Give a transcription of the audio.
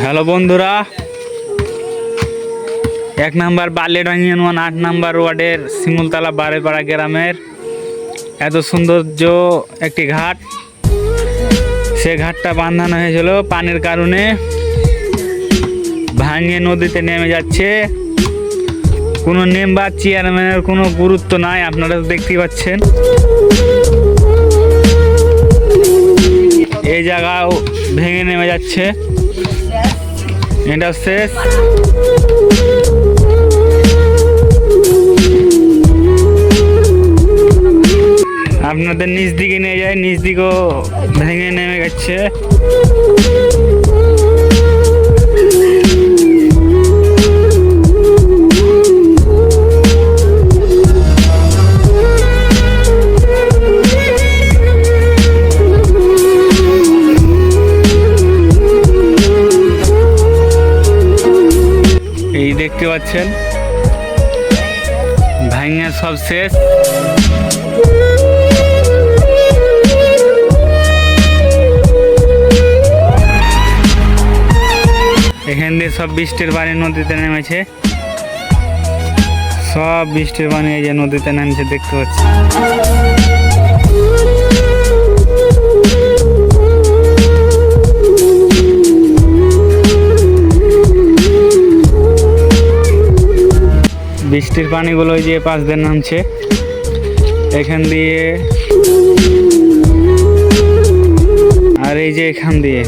Hello বন্ধুরা, 1 নম্বর Baliadangi union 8 নম্বর ওয়ার্ডের শিমুলতলা বারেপাড়া গ্রামের এত সৌন্দর্য একটি ঘাট। সে ঘাটটা বাঁধানো হয়েছিল পানির কারণে, ভাঙে নদীতে নেমে যাচ্ছে। কোনো নেম বা চেয়ারম্যানের কোনো গুরুত্ব নাই, আপনারা তো দেখতেই পাচ্ছেন। এই জায়গাও ভেঙে নেমে যাচ্ছে, এটা শেষ। আপনাদের নিচ দিকে নিয়ে যায়, নিচ দিকেও ভেঙে নেমে গেছে। এই দেখতে পাচ্ছেন ভাঙা সব শেষ। এখান দিয়ে সব বৃষ্টির পানি নদীতে নেমেছে, সব বৃষ্টির পানি এই যে নদীতে নেমেছে দেখতে পাচ্ছি। বৃষ্টির পানিগুলো ওই যে পাশ দিয়ে নামছে, এখান দিয়ে আর এই যে এখান দিয়ে।